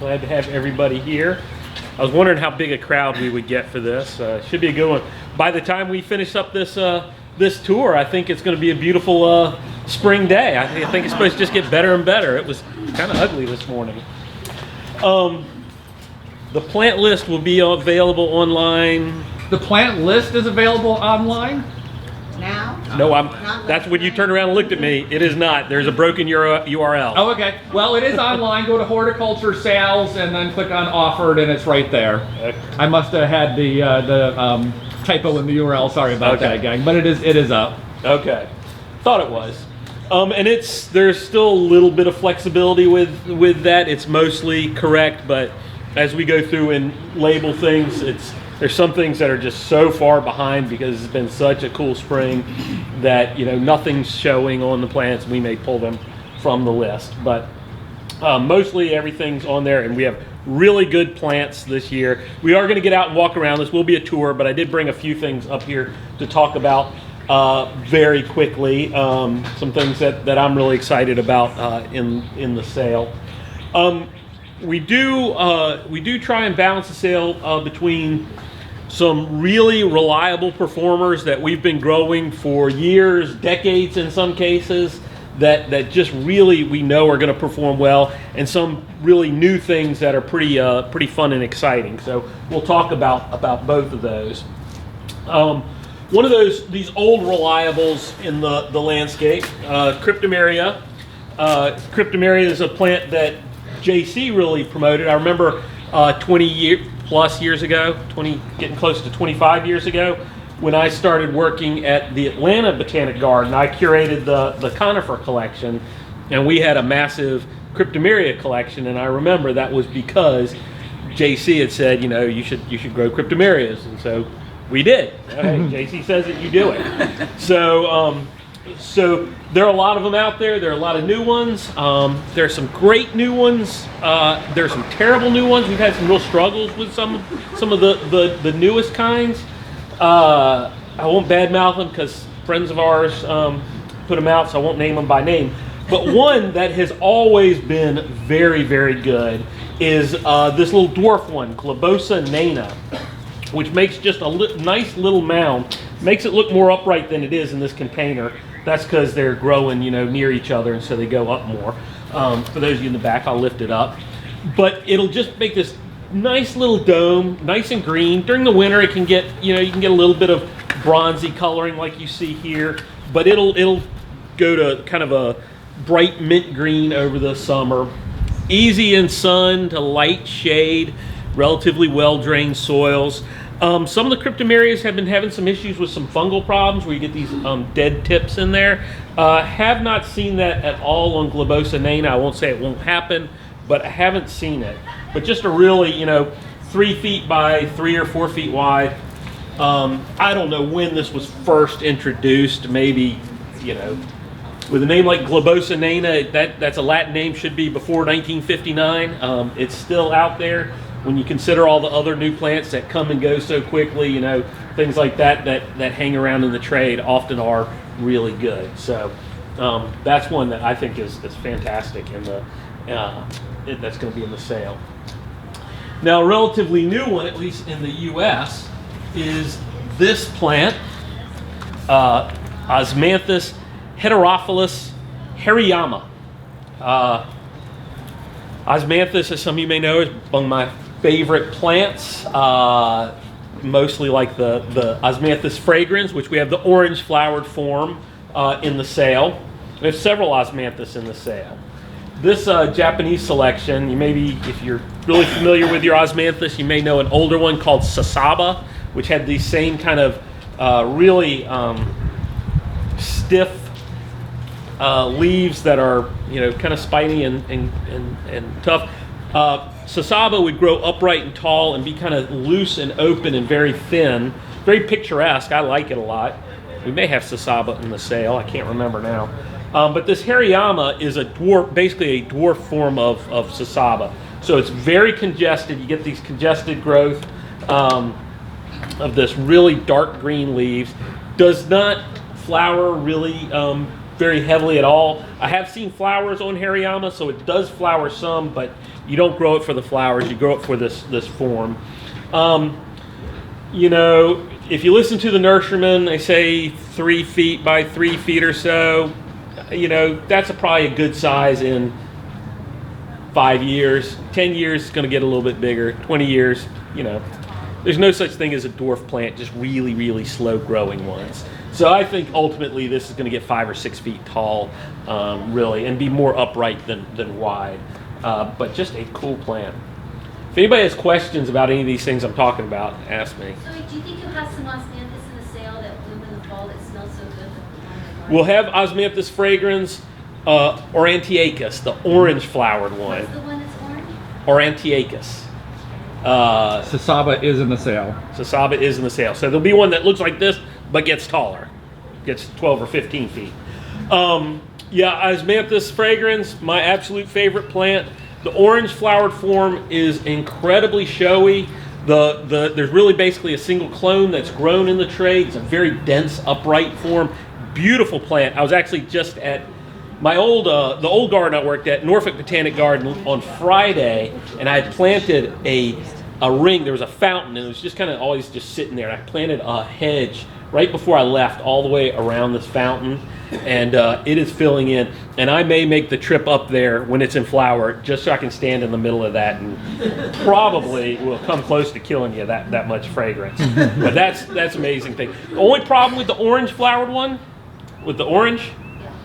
Glad to have everybody here. I was wondering how big a crowd we would get for this. Should be a good one. By the time we finish up this this tour, I think it's going to be a beautiful spring day. I think it's supposed to just get better and better. It was kind of ugly this morning. The plant list will be available online. The plant list is available online? Now? No, that's when you turned around and looked at me. It is not. There's a broken URL. Oh, okay. Well, it is online. Go to horticulture sales and then click on offered, and it's right there. Okay. I must have had the typo in the URL. Sorry about that, gang. But it is up. Okay, thought it was. And there's still a little bit of flexibility with that. It's mostly correct, but as we go through and label things, there's some things that are just so far behind because it's been such a cool spring that nothing's showing on the plants. We may pull them from the list, but mostly everything's on there, and we have really good plants this year. We are going to get out and walk around. This will be a tour, but I did bring a few things up here to talk about very quickly. Some things that I'm really excited about in the sale. We do try and balance the sale between some really reliable performers that we've been growing for years, decades in some cases, that just really we know are going to perform well, and some really new things that are pretty fun and exciting. So we'll talk about both of those. One of these old reliables in the landscape, Cryptomeria. Cryptomeria is a plant that JC really promoted. I remember 20+ years ago, getting close to 25 years ago, when I started working at the Atlanta Botanic Garden. I curated the conifer collection, and we had a massive Cryptomeria collection, and I remember that was because JC had said, you should grow Cryptomerias, and so we did. JC says that you do it. So there are a lot of them out there. There are a lot of new ones. There are some great new ones. There are some terrible new ones. We've had some real struggles with some of the newest kinds. I won't badmouth them because friends of ours put them out, so I won't name them by name. But one that has always been very, very good is this little dwarf one, globosa naina, which makes just a nice little mound. Makes it look more upright than it is in this container. That's because they're growing, near each other, and so they go up more. For those of you in the back, I'll lift it up. But it'll just make this nice little dome, nice and green. During the winter, it can get, you can get a little bit of bronzy coloring like you see here. But it'll go to kind of a bright mint green over the summer. Easy in sun to light shade, relatively well-drained soils. Some of the Cryptomerias have been having some issues with some fungal problems where you get these dead tips in there. Have not seen that at all on globosa naina. I won't say it won't happen, but I haven't seen it. But just a really, 3 feet by 3 or 4 feet wide. I don't know when this was first introduced. Maybe, with a name like globosa naina, that's a Latin name, should be before 1959. It's still out there. When you consider all the other new plants that come and go so quickly, things like that hang around in the trade often are really good. So that's one that I think is fantastic, and that's going to be in the sale. Now, a relatively new one, at least in the U.S., is this plant, Osmanthus heterophyllis hariyama. Osmanthus, as some of you may know, is among my favorite plants, mostly like the Osmanthus fragrans, which we have the orange flowered form in the sale. We have several Osmanthus in the sale. This Japanese selection, if you're really familiar with your Osmanthus, you may know an older one called Sasaba, which had these same kind of really stiff leaves that are kind of spiny and tough. Sasaba would grow upright and tall and be kind of loose and open and very thin, very picturesque. I like it a lot. We may have Sasaba in the sale. I can't remember now. But this hariyama is basically a dwarf form of Sasaba. So it's very congested. You get these congested growth of this really dark green leaves. Does not flower really very heavily at all. I have seen flowers on hariyama, so it does flower some, but you don't grow it for the flowers. You grow it for this form. You know, if you listen to the nurseryman, they say 3 feet by 3 feet or so. You know, that's probably a good size in 5 years. 10 years, it's going to get a little bit bigger. 20 years, you know, there's no such thing as a dwarf plant, just really, really slow growing ones. So I think ultimately this is going to get 5 or 6 feet tall, really, and be more upright than wide. But just a cool plant. If anybody has questions about any of these things I'm talking about, ask me. So do you think you'll have some osmanthus in the sale that bloom in the fall that smells so good? We'll have Osmanthus fragrans, Aurantiacus, the orange flowered one. What's the one that's orange? Aurantiacus. Sasaba is in the sale. Sasaba is in the sale. So there'll be one that looks like this, but gets taller. Gets 12 or 15 feet. Yeah, Osmanthus fragrans, my absolute favorite plant. The orange flowered form is incredibly showy. There's really basically a single clone that's grown in the tray. It's a very dense, upright form. Beautiful plant. I was actually just at my old the old garden I worked at, Norfolk Botanic Garden, on Friday, and I had planted a ring. There was a fountain, and it was just kind of always just sitting there. And I planted a hedge right before I left, all the way around this fountain, and it is filling in. And I may make the trip up there when it's in flower, just so I can stand in the middle of that, and probably will come close to killing you, that much fragrance. But that's an amazing thing. The only problem with the orange flowered one, with the orange,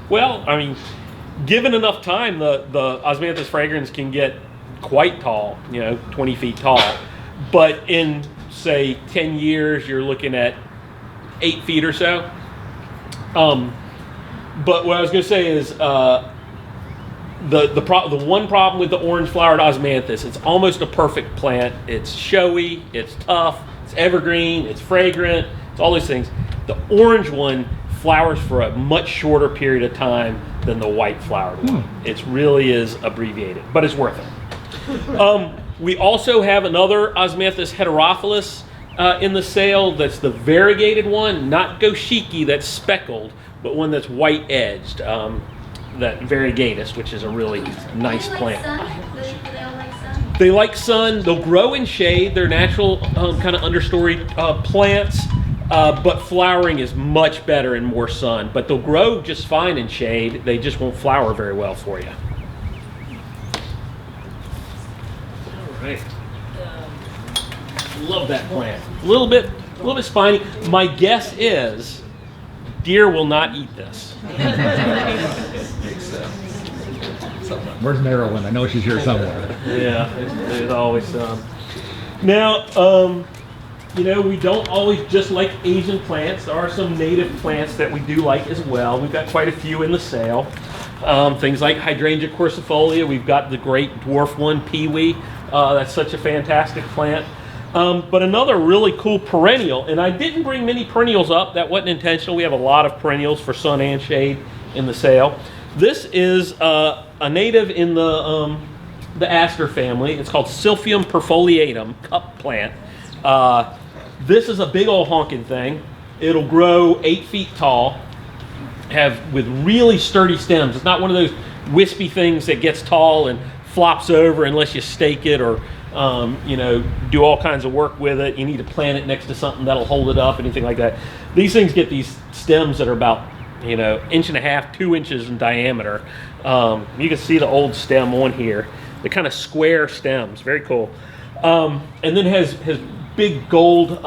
well, I mean, given enough time, the Osmanthus fragrans can get quite tall, 20 feet tall. But in, say, 10 years, you're looking at 8 feet or so. But what I was going to say is the one problem with the orange flowered Osmanthus, it's almost a perfect plant. It's showy, it's tough, it's evergreen, it's fragrant, it's all these things. The orange one flowers for a much shorter period of time than the white flowered one. It really is abbreviated, but it's worth it. We also have another Osmanthus heterophyllis in the sale. That's the variegated one, not goshiki that's speckled, but one that's white edged, that variegatus, which is a really nice plant. They all like sun? They like sun. They'll grow in shade. They're natural kind of understory plants, but flowering is much better in more sun. But they'll grow just fine in shade. They just won't flower very well for you. All right. Love that plant. A little bit spiny. My guess is deer will not eat this. Where's Marilyn? I know she's here somewhere. Yeah, there's always some. Now, we don't always just like Asian plants. There are some native plants that we do like as well. We've got quite a few in the sale. Things like Hydrangea quercifolia. We've got the great dwarf one, peewee. That's such a fantastic plant. But another really cool perennial, and I didn't bring many perennials up. That wasn't intentional. We have a lot of perennials for sun and shade in the sale. This is a native in the aster family. It's called Silphium perfoliatum, cup plant. This is a big old honking thing. It'll grow 8 feet tall, with really sturdy stems. It's not one of those wispy things that gets tall and flops over unless you stake it or do all kinds of work with it. You need to plant it next to something that'll hold it up, anything like that. These things get these stems that are about, 1.5 inches, 2 inches in diameter. You can see the old stem on here. They're kind of square stems, very cool. And then has big gold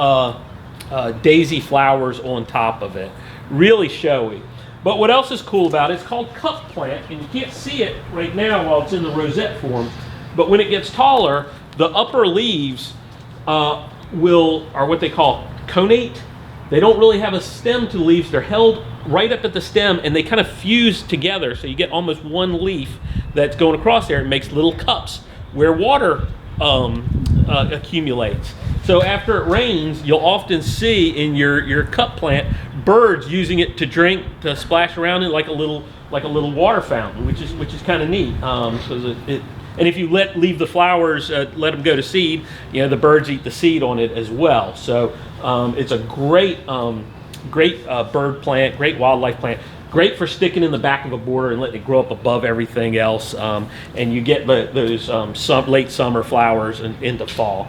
daisy flowers on top of it. Really showy. But what else is cool about it? It's called cup plant, and you can't see it right now while it's in the rosette form. But when it gets taller, the upper leaves are what they call connate. They don't really have a stem to the leaves. They're held right up at the stem, and they kind of fuse together, so you get almost one leaf that's going across there. It makes little cups where water accumulates. So after it rains, you'll often see in your cup plant birds using it to drink, to splash around in like a little water fountain, which is kind of neat. And if you leave the flowers, let them go to seed, the birds eat the seed on it as well. So it's a great bird plant, great wildlife plant. Great for sticking in the back of a border and letting it grow up above everything else. And you get those late summer flowers into fall,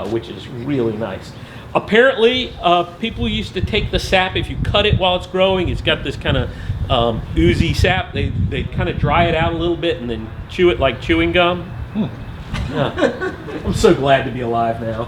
which is really nice. Apparently, people used to take the sap, if you cut it while it's growing, it's got this kind of oozy sap. They kind of dry it out a little bit and then chew it like chewing gum. Yeah. I'm so glad to be alive now.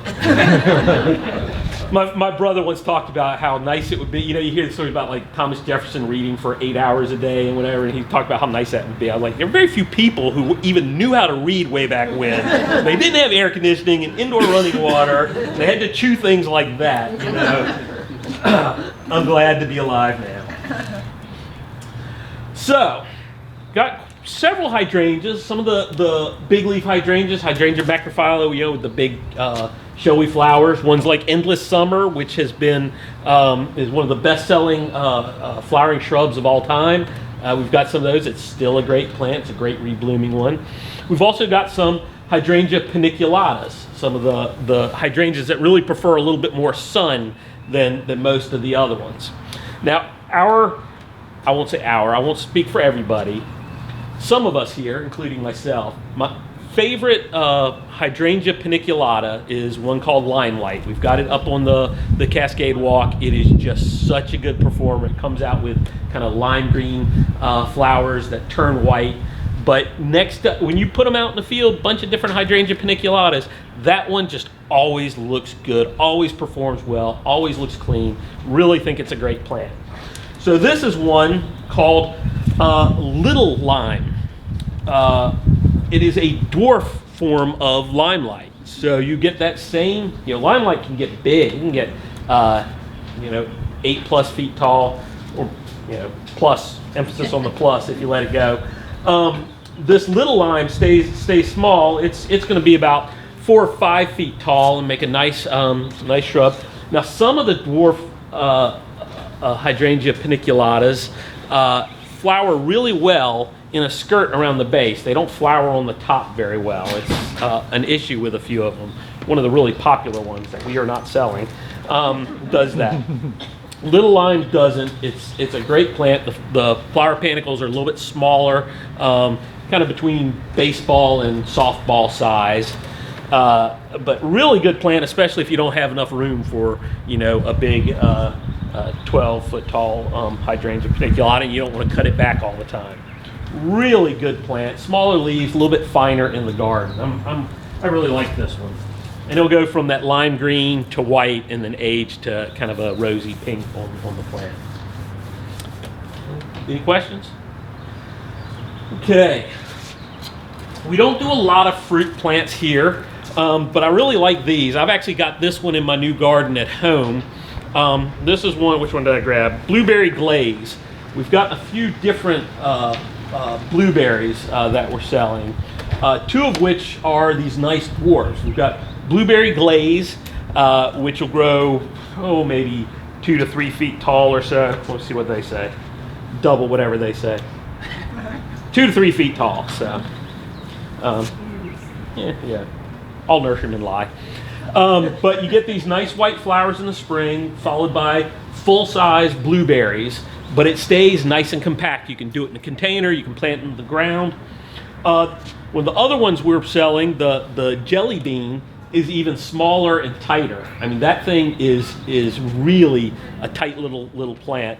My brother once talked about how nice it would be. You know, you hear the story about like Thomas Jefferson reading for 8 hours a day and whatever, and he talked about how nice that would be. I was like, there are very few people who even knew how to read way back when. They didn't have air conditioning and indoor running water. They had to chew things like that, you know. I'm glad to be alive now. So, got several hydrangeas. Some of the big leaf hydrangeas, Hydrangea macrophylla, you know, with the big showy flowers. Ones like Endless Summer, which has been is one of the best-selling flowering shrubs of all time. We've got some of those. It's still a great plant. It's a great reblooming one. We've also got some Hydrangea paniculatas, some of the hydrangeas that really prefer a little bit more sun than most of the other ones. Now, I won't speak for everybody. Some of us here, including myself, my favorite Hydrangea paniculata is one called Limelight. We've got it up on the Cascade Walk. It is just such a good performer. It comes out with kind of lime green flowers that turn white. But when you put them out in the field, a bunch of different Hydrangea paniculatas, that one just always looks good, always performs well, always looks clean. Really think it's a great plant. So this is one called Little Lime. It is a dwarf form of Limelight. So you get that same, Limelight can get big. You can get, 8+ feet tall, or, plus, emphasis on the plus if you let it go. This Little Lime stays small. It's going to be about 4 or 5 feet tall and make a nice shrub. Now some of the dwarf Hydrangea paniculatas flower really well in a skirt around the base. They don't flower on the top very well. It's an issue with a few of them. One of the really popular ones that we are not selling does that. Little Lime doesn't. It's a great plant. The flower panicles are a little bit smaller, kind of between baseball and softball size. But really good plant, especially if you don't have enough room for a big 12-foot tall Hydrangea paniculata and you don't want to cut it back all the time. Really good plant, smaller leaves, a little bit finer in the garden. I really like this one. And it'll go from that lime green to white and then age to kind of a rosy pink on the plant. Any questions? Okay. We don't do a lot of fruit plants here, but I really like these. I've actually got this one in my new garden at home. This is one, which one did I grab? Blueberry Glaze. We've got a few different blueberries that we're selling, 2 of which are these nice dwarfs. We've got Blueberry Glaze, which will grow, maybe 2 to 3 feet tall or so. Let's see what they say. Double whatever they say. 2 to 3 feet tall, so. Yeah. All nurserymen lie. But you get these nice white flowers in the spring, followed by full-size blueberries, but it stays nice and compact. You can do it in a container, you can plant it in the ground. When the other ones we're selling, the jelly bean, is even smaller and tighter. I mean, that thing is really a tight little plant.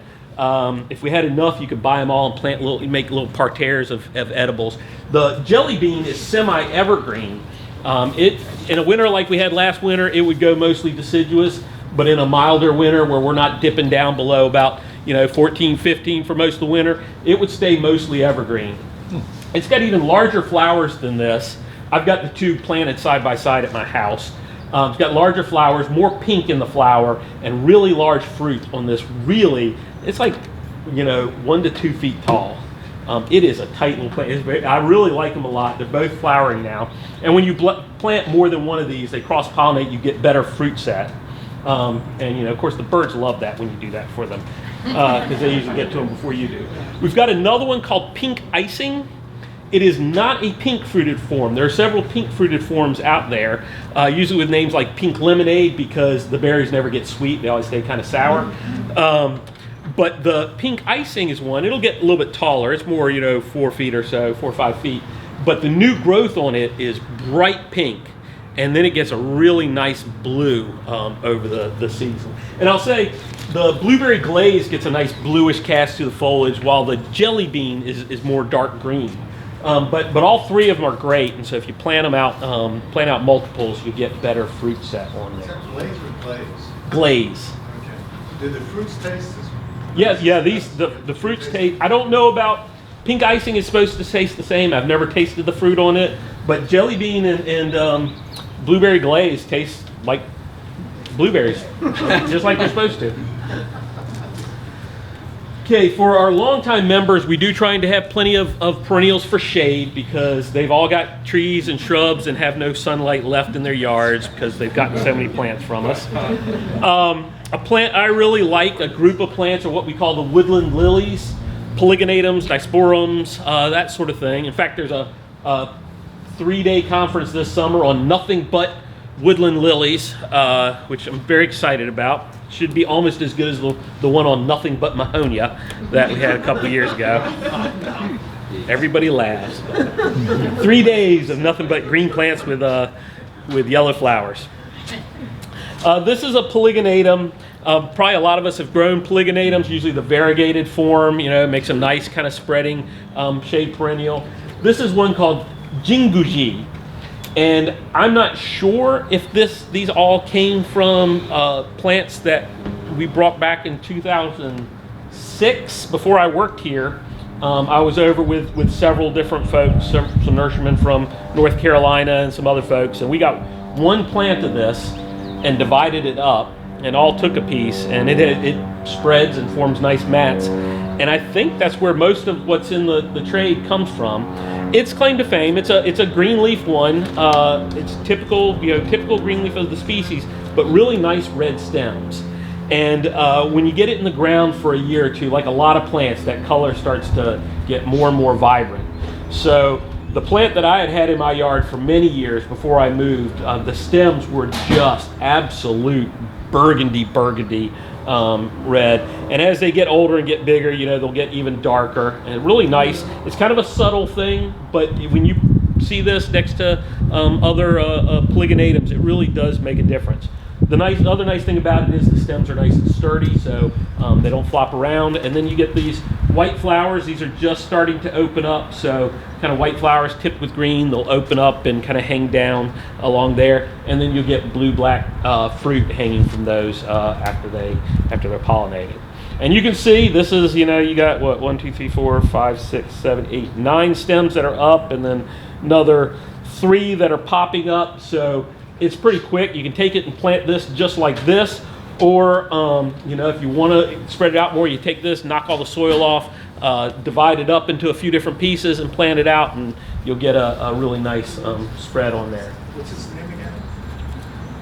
If we had enough, you could buy them all and make little parterres of edibles. The jelly bean is semi-evergreen. In a winter like we had last winter, it would go mostly deciduous, but in a milder winter where we're not dipping down below about 14, 15 for most of the winter, it would stay mostly evergreen. It's got even larger flowers than this. I've got the 2 planted side by side at my house. It's got larger flowers, more pink in the flower, and really large fruit on this. Really, it's like 1 to 2 feet tall. It is a tight little plant. I really like them a lot. They're both flowering now. And when you plant more than one of these, they cross-pollinate, you get better fruit set. And of course the birds love that when you do that for them, because they usually get to them before you do. We've got another one called Pink Icing. It is not a pink fruited form. There are several pink fruited forms out there, usually with names like Pink Lemonade, because the berries never get sweet. They always stay kind of sour. But the pink icing is one, it'll get a little bit taller. It's more, 4 feet or so, 4 or 5 feet. But the new growth on it is bright pink. And then it gets a really nice blue over the season. And I'll say the blueberry glaze gets a nice bluish cast to the foliage, while the jelly bean is more dark green. But all three of them are great, and so if you plant out multiples, you get better fruit set on there. Glaze or glaze? Glaze. Okay. Do the fruits taste as Yeah. The fruits taste. I don't know about pink icing is supposed to taste the same. I've never tasted the fruit on it, but jelly bean and blueberry glaze taste like blueberries, just like they're supposed to. Okay, for our longtime members, we do try to have plenty of perennials for shade, because they've all got trees and shrubs and have no sunlight left in their yards because they've gotten so many plants from us. A plant I really like, a group of plants, are what we call the woodland lilies, polygonatums, disporums, that sort of thing. In fact, there's a 3-day conference this summer on nothing but woodland lilies, which I'm very excited about. Should be almost as good as the one on nothing but mahonia that we had a couple of years ago. Everybody laughs. 3 days of nothing but green plants with yellow flowers. This is a polygonatum. Probably a lot of us have grown polygonatums, usually the variegated form, makes a nice kind of spreading shade perennial. This is one called jinguji. And I'm not sure if these all came from plants that we brought back in 2006. Before I worked here, I was over with several different folks, some nurserymen from North Carolina and some other folks, and we got one plant of this and divided it up and all took a piece, and it spreads and forms nice mats. And I think that's where most of what's in the trade comes from. Its claim to fame, it's a green leaf one. It's typical green leaf of the species, but really nice red stems. And when you get it in the ground for a year or two, like a lot of plants, that color starts to get more and more vibrant. So the plant that I had in my yard for many years before I moved, the stems were just absolute burgundy red, and as they get older and get bigger, they'll get even darker and really nice. It's kind of a subtle thing, but when you see this next to other polygonatums, it really does make a difference. The other nice thing about it is the stems are nice and sturdy, so they don't flop around. And then you get these white flowers. These are just starting to open up, so kind of white flowers tipped with green. They'll open up and kind of hang down along there, and then you'll get blue-black fruit hanging from those after they're pollinated. And you can see this is, you got what, 1, 2, 3, 4, 5, 6, 7, 8, 9 stems that are up, and then another 3 that are popping up. So it's pretty quick. You can take it and plant this just like this, or if you want to spread it out more, you take this, knock all the soil off, divide it up into a few different pieces and plant it out, and you'll get a really nice spread on there. What's its name again?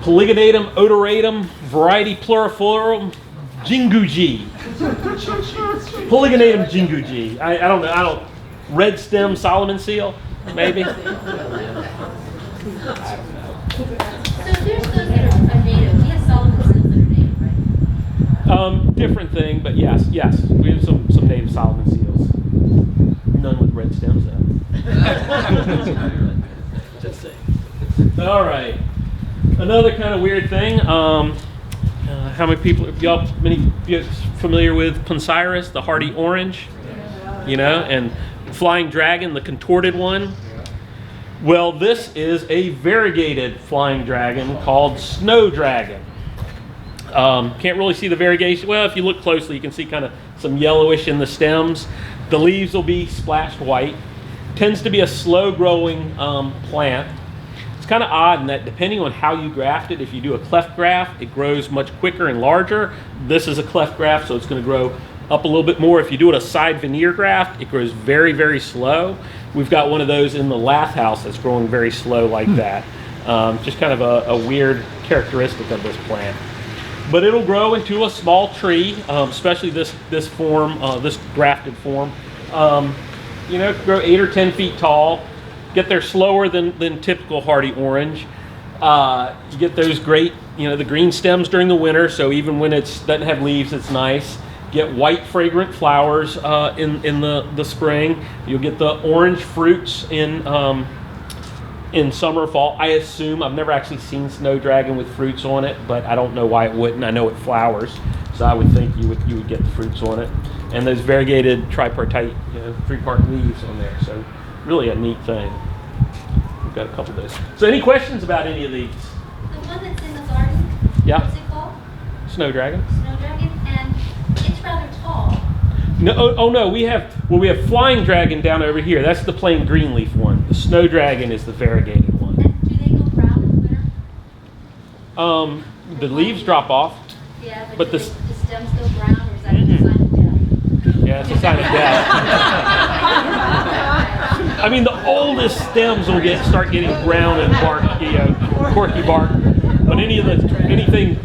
Polygonatum odoratum, variety pluriforum, jinguji. Polygonatum jinguji. I don't know. Red stem Solomon seal, maybe. So there's those that are native. We have Solomon seals that are native, right? Different thing, but yes. We have some native Solomon seals. None with red stems though. Just saying. All right. Another kind of weird thing. How many people? Many of you familiar with Poncirus, the hardy orange? And flying dragon, the contorted one. Well, this is a variegated flying dragon called snow dragon. Can't really see the variegation. Well, if you look closely, you can see kind of some yellowish in the stems. The leaves will be splashed white. Tends to be a slow-growing plant. It's kind of odd in that depending on how you graft it, if you do a cleft graft, it grows much quicker and larger. This is a cleft graft, so it's going to grow up a little bit more. If you do it a side veneer graft, it grows very, very slow. We've got one of those in the lath house that's growing very slow like that. Just kind of a weird characteristic of this plant. But it'll grow into a small tree, especially this form, this grafted form. Grow 8 or 10 feet tall. Get there slower than typical hardy orange. You get those great, the green stems during the winter, so even when it doesn't have leaves, it's nice. get white fragrant flowers in the spring. You'll get the orange fruits in summer or fall. I assume, I've never actually seen snowdragon with fruits on it, but I don't know why it wouldn't. I know it flowers, so I would think you would get the fruits on it. And those variegated tripartite, 3-part leaves on there. So really a neat thing. We've got a couple of those. So any questions about any of these? The one that's in the garden, Yeah. what's it called? Snowdragon. Snowdragon, and it's rather tall. No, oh no, we have flying dragon down over here. That's the plain green leaf one. The snowdragon is the variegated one. And do they go brown in the winter? The leaves drop off. Yeah, But do the the stems go brown, or is that a sign of death? Yeah, it's a sign of death. I mean, the oldest stems will start getting brown and bark, corky bark. But anything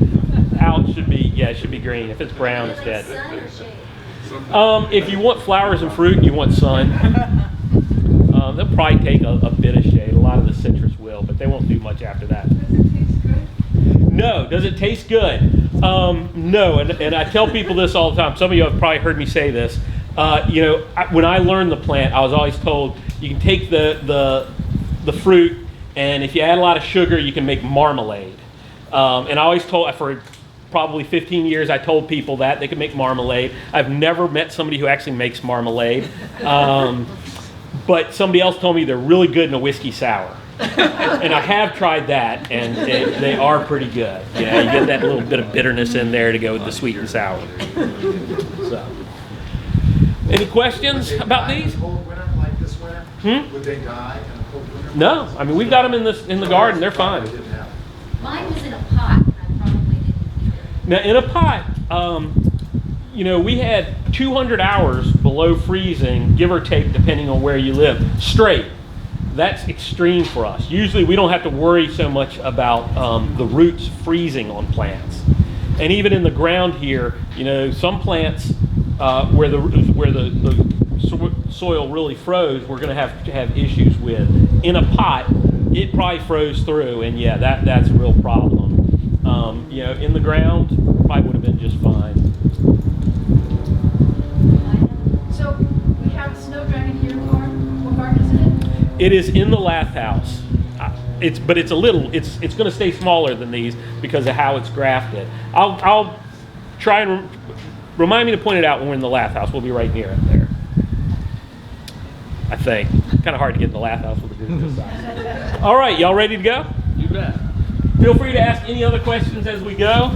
out should be green. If it's brown, it's dead. Sun or shade? If you want flowers and fruit, you want sun. They'll probably take a bit of shade. A lot of the citrus will, but they won't do much after that. Does it taste good? No. Does it taste good? No. And I tell people this all the time. Some of you have probably heard me say this. When I learned the plant, I was always told you can take the fruit, and if you add a lot of sugar, you can make marmalade. And I always told, for probably 15 years, I told people that they could make marmalade. I've never met somebody who actually makes marmalade. But somebody else told me they're really good in a whiskey sour. And I have tried that, and they are pretty good. You get that little bit of bitterness in there to go with the sweet and sour. So, any questions about these? Cold winter like this winter? Would they die in a cold winter? No, I mean we've got them in the garden. They're fine. Mine was in a pot, and I probably didn't keep it. Now in a pot, we had 200 hours below freezing, give or take, depending on where you live, straight. That's extreme for us. Usually we don't have to worry so much about the roots freezing on plants. And even in the ground here, some plants where the soil really froze, we're going to have issues with. In a pot, it probably froze through, and yeah, that's a real problem. In the ground, probably would have been just fine. So we have the snowdragon here in farm. What garden is it in? It is in the lath house. It's going to stay smaller than these because of how it's grafted. I'll try and remind me to point it out when we're in the lath house. We'll be right near it there. I think. Kind of hard to get in the lath house with a group this size. All right, y'all ready to go? You bet. Feel free to ask any other questions as we go.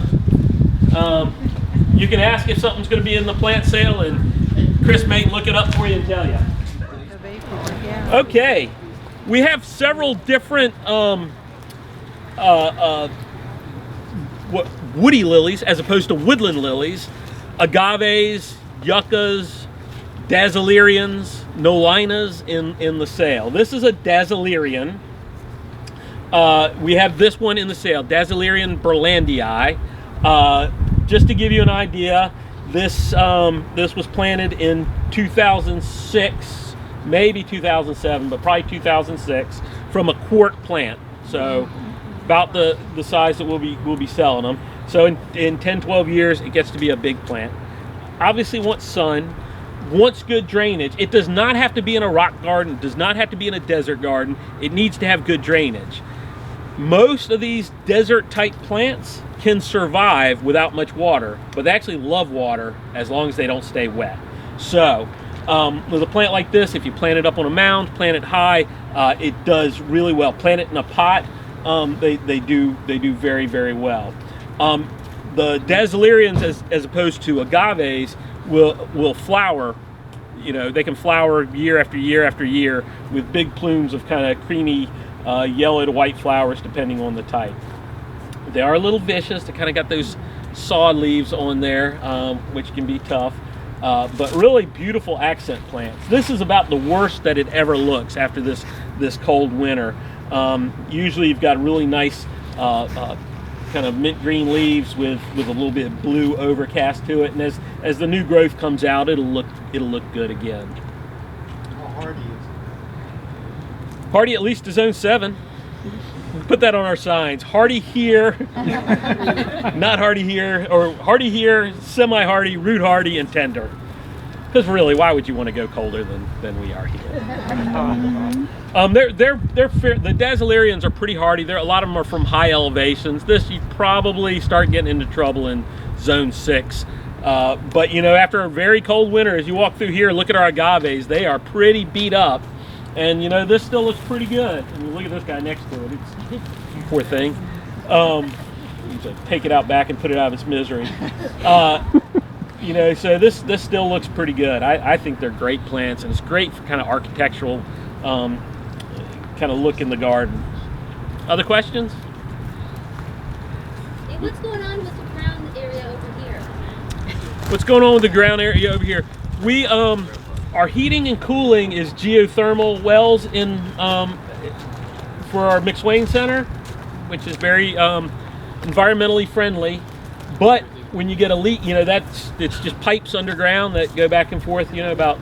You can ask if something's going to be in the plant sale, and Chris may look it up for you and tell you. Okay, we have several different woody lilies as opposed to woodland lilies, agaves, yuccas, Dazzle Irians, nainas in the sale. This is a Dazzle Irian. We have this one in the sale, Dazzle Irian Berlandii. Just to give you an idea, this was planted in 2006, maybe 2007, but probably 2006, from a quart plant. So about the size that we'll be selling them. So in 10, 12 years, it gets to be a big plant. Obviously wants sun, wants good drainage. It does not have to be in a rock garden, does not have to be in a desert garden. It needs to have good drainage. Most of these desert type plants can survive without much water, but they actually love water as long as they don't stay wet. So with a plant like this, if you plant it up on a mound, plant it high, it does really well. Plant it in a pot, they do very, very well. The Dazzle Irians, as opposed to agaves, will flower. They can flower year after year after year with big plumes of kind of creamy yellow to white flowers, depending on the type. They are a little vicious. They kind of got those sawed leaves on there, which can be tough. But really beautiful accent plants. This is about the worst that it ever looks after this cold winter. Usually you've got really nice kind of mint green leaves with a little bit of blue overcast to it, and as the new growth comes out, it'll look good again. How hardy is it? Hardy at least to zone 7. Put that on our signs. Hardy here, not hardy here, or hardy here, semi-hardy, root hardy, and tender. Because really, why would you want to go colder than we are here? They're fair. The Dazzle Irians are pretty hardy. A lot of them are from high elevations. This, you probably start getting into trouble in zone 6. But you know, after a very cold winter, as you walk through here, look at our agaves. They are pretty beat up. And you know, this still looks pretty good. I mean, look at this guy next to it. It's, poor thing. You should take it out back and put it out of its misery. You know, so this still looks pretty good. I think they're great plants, and it's great for kind of architectural kind of look in the garden. Other questions? Hey, what's going on with the ground area over here? What's going on with the ground area over here? We our heating and cooling is geothermal wells in for our McSwain Center, which is very environmentally friendly. But when you get a leak, you know, it's just pipes underground that go back and forth, you know, about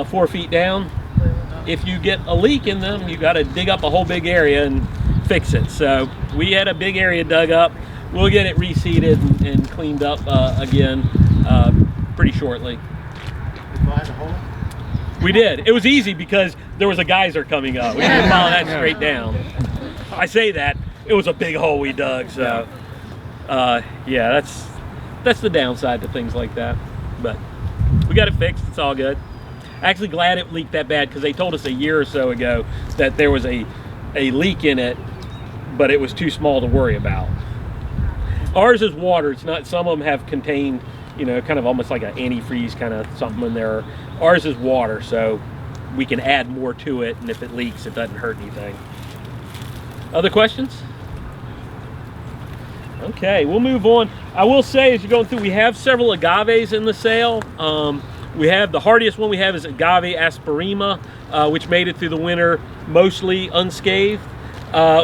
4 feet down. If you get a leak in them, you got to dig up a whole big area and fix it. So we had a big area dug up. We'll get it reseeded and cleaned up again pretty shortly. You find a hole? We did. It was easy because there was a geyser coming up. We didn't follow that straight down. I say that, it was a big hole we dug. So yeah, that's the downside to things like that. But we got it fixed. It's all good. Actually glad it leaked that bad, because they told us a year or so ago that there was a leak in it, but it was too small to worry about. Ours is water. It's not, some of them have contained, you know, kind of almost like an antifreeze kind of something in there. Ours is water, so we can add more to it, and if it leaks, it doesn't hurt anything. Other questions? Okay, we'll move on. I will say, as you're going through, we have several agaves in the sale. We have the hardiest one we have is agave asperima, which made it through the winter mostly unscathed.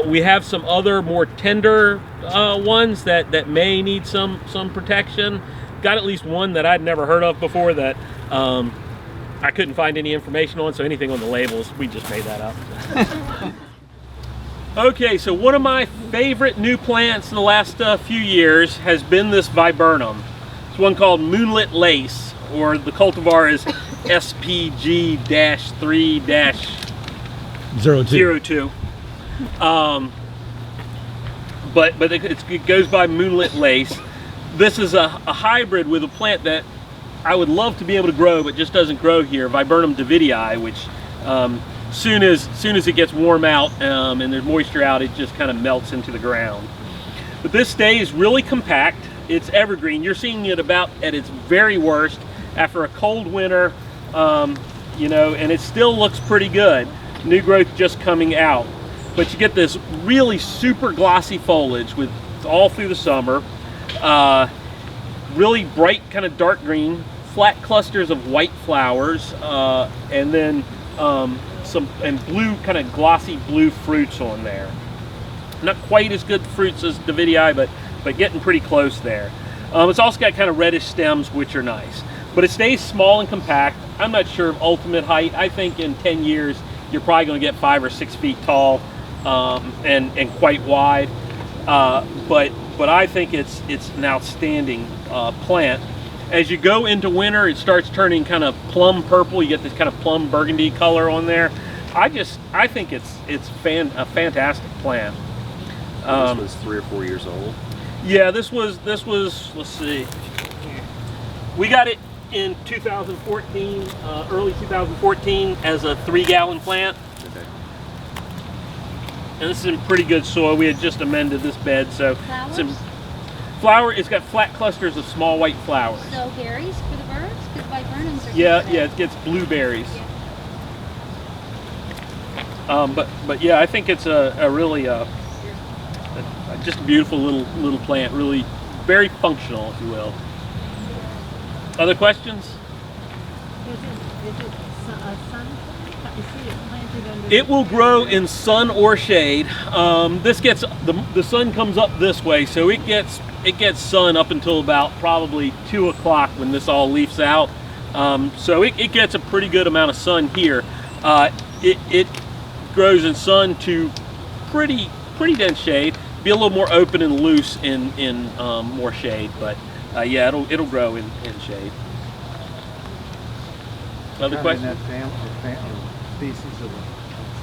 We have some other more tender ones that may need some protection. Got at least one that I'd never heard of before that I couldn't find any information on, so anything on the labels, we just made that up. Okay, so one of my favorite new plants in the last few years has been this viburnum. It's one called Moonlit Lace, or the cultivar is SPG-3-02. But it goes by Moonlit Lace. This is a hybrid with a plant that I would love to be able to grow, but just doesn't grow here, Viburnum davidii, which soon as it gets warm out and there's moisture out, it just kind of melts into the ground. But this stays really compact. It's evergreen. You're seeing it about at its very worst after a cold winter, you know, and it still looks pretty good. New growth just coming out. But you get this really super glossy foliage with all through the summer. Really bright kind of dark green, flat clusters of white flowers, and then some blue, kind of glossy blue fruits on there. Not quite as good fruits as davidii, but getting pretty close there. It's also got kind of reddish stems, which are nice. But it stays small and compact. I'm not sure of ultimate height. I think in 10 years, you're probably going to get 5 or 6 feet tall and quite wide. But I think it's an outstanding plant. As you go into winter, it starts turning kind of plum purple. You get this kind of plum burgundy color on there. I think it's a fantastic plant. This was 3 or 4 years old. Yeah, this was let's see. We got it in 2014, early 2014, as a 3-gallon plant. Okay. And this is in pretty good soil. We had just amended this bed, so Flowers? It's got flat clusters of small white flowers. So berries for the birds? Because viburnums are Yeah, different. yeah, it gets blueberries. Yeah. But yeah, I think it's a really just a beautiful little plant. Really, very functional, if you will. Other questions? Is it sun? You see it planted under It will grow in sun or shade. This gets the sun comes up this way, so it gets sun up until about probably 2 o'clock when this all leaves out. So it gets a pretty good amount of sun here. It grows in sun to pretty pretty dense shade. Be a little more open and loose in more shade, but yeah, it'll grow in shade. Other questions? That species of